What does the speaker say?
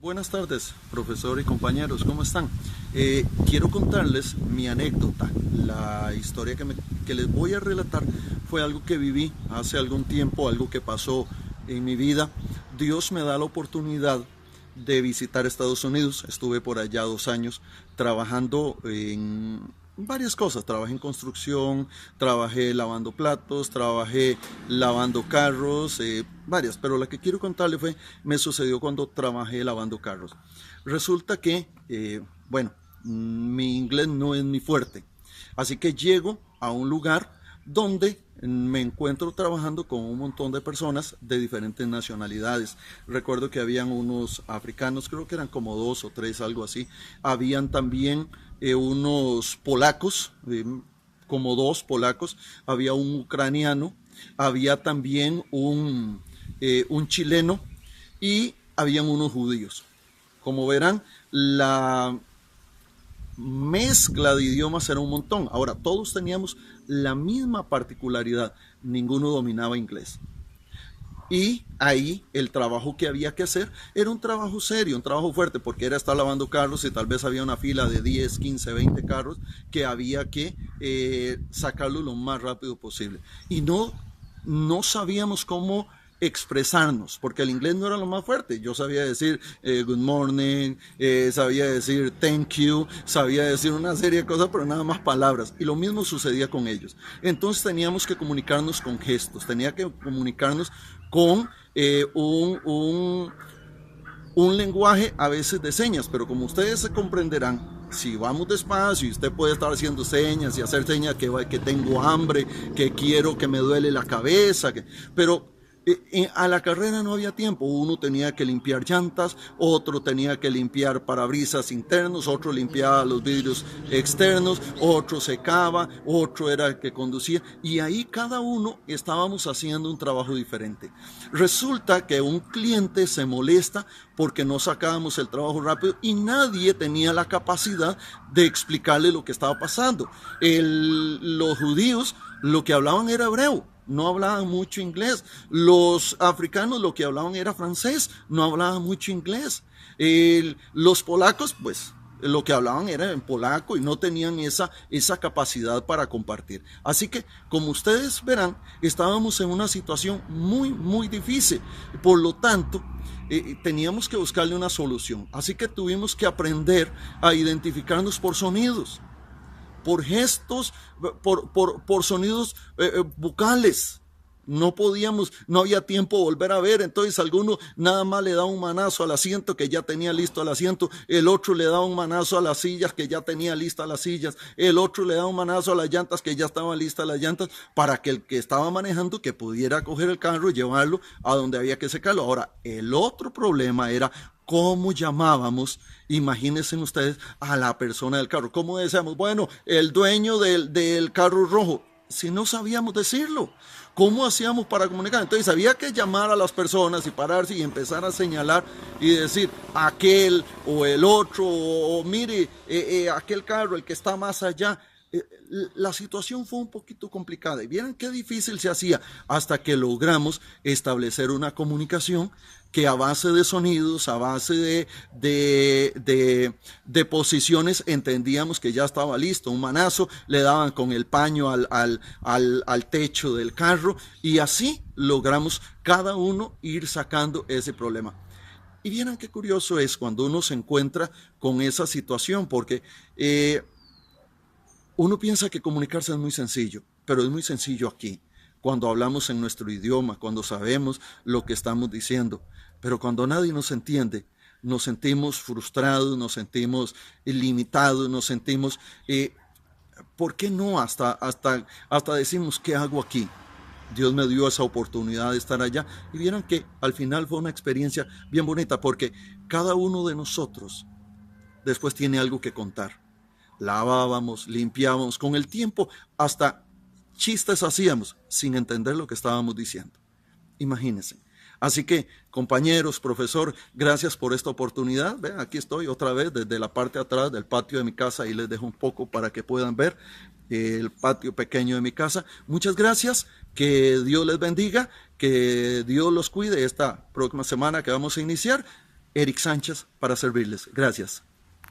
Buenas tardes, profesor y compañeros, ¿cómo están? Quiero contarles mi anécdota. La historia que les voy a relatar fue algo que viví hace algún tiempo, algo que pasó en mi vida. Dios me da la oportunidad de visitar Estados Unidos. Estuve por allá 2 años trabajando en varias cosas. Trabajé en construcción, trabajé lavando platos, trabajé lavando carros, varias. Pero la que quiero contarle me sucedió cuando trabajé lavando carros. Resulta que, bueno, mi inglés no es mi fuerte. Así que llego a un lugar donde me encuentro trabajando con un montón de personas de diferentes nacionalidades. Recuerdo que habían unos africanos, creo que eran como 2 o 3, algo así. Habían también unos polacos, como 2 polacos. Había un ucraniano, había también un chileno y habían unos judíos. Como verán, la mezcla de idiomas era un montón. Ahora, todos teníamos la misma particularidad, ninguno dominaba inglés. Y ahí el trabajo que había que hacer era un trabajo serio, un trabajo fuerte, porque era estar lavando carros y tal vez había una fila de 10, 15, 20 carros que había que sacarlo lo más rápido posible. Y no sabíamos cómo expresarnos, porque el inglés no era lo más fuerte. Yo sabía decir good morning, sabía decir thank you, sabía decir una serie de cosas, pero nada más palabras. Y lo mismo sucedía con ellos. Entonces teníamos que comunicarnos con gestos, tenía que comunicarnos con un lenguaje a veces de señas, pero como ustedes se comprenderán, si vamos despacio y usted puede estar haciendo señas y hacer señas que tengo hambre, que quiero, que me duele la cabeza, pero a la carrera no había tiempo. Uno tenía que limpiar llantas, otro tenía que limpiar parabrisas internos, otro limpiaba los vidrios externos, otro secaba, otro era el que conducía, y ahí cada uno estábamos haciendo un trabajo diferente. Resulta que un cliente se molesta porque no sacábamos el trabajo rápido y nadie tenía la capacidad de explicarle lo que estaba pasando. Los judíos lo que hablaban era hebreo, no hablaban mucho inglés. Los africanos lo que hablaban era francés, no hablaban mucho inglés. Los polacos, pues, lo que hablaban era en polaco y no tenían esa capacidad para compartir. Así que, como ustedes verán, estábamos en una situación muy, muy difícil. Por lo tanto, teníamos que buscarle una solución. Así que tuvimos que aprender a identificarnos por sonidos, por gestos, por sonidos bucales. No había tiempo de volver a ver, entonces alguno nada más le da un manazo al asiento que ya tenía listo el asiento, el otro le da un manazo a las sillas que ya tenía listas las sillas, el otro le da un manazo a las llantas que ya estaban listas las llantas, para que el que estaba manejando que pudiera coger el carro y llevarlo a donde había que secarlo. Ahora, el otro problema era cómo llamábamos, imagínense ustedes, a la persona del carro. ¿Cómo decíamos? Bueno, el dueño del carro rojo, si no sabíamos decirlo. ¿Cómo hacíamos para comunicar? Entonces había que llamar a las personas y pararse y empezar a señalar y decir aquel o el otro, o mire, aquel carro, el que está más allá. La situación fue un poquito complicada y vieron qué difícil se hacía hasta que logramos establecer una comunicación que a base de sonidos, a base de posiciones, entendíamos que ya estaba listo. Un manazo, le daban con el paño al techo del carro y así logramos cada uno ir sacando ese problema. Y vieran qué curioso es cuando uno se encuentra con esa situación, porque uno piensa que comunicarse es muy sencillo, pero es muy sencillo aquí, cuando hablamos en nuestro idioma, cuando sabemos lo que estamos diciendo. Pero cuando nadie nos entiende, nos sentimos frustrados, nos sentimos limitados, nos sentimos, ¿por qué no? Hasta decimos, ¿qué hago aquí? Dios me dio esa oportunidad de estar allá y vieron que al final fue una experiencia bien bonita, porque cada uno de nosotros después tiene algo que contar. Lavábamos, limpiábamos, con el tiempo hasta chistes hacíamos sin entender lo que estábamos diciendo. Imagínense. Así que, compañeros, profesor, gracias por esta oportunidad. Vean, aquí estoy otra vez desde la parte de atrás del patio de mi casa y les dejo un poco para que puedan ver el patio pequeño de mi casa. Muchas gracias, que Dios les bendiga, que Dios los cuide esta próxima semana que vamos a iniciar. Eric Sánchez para servirles. Gracias.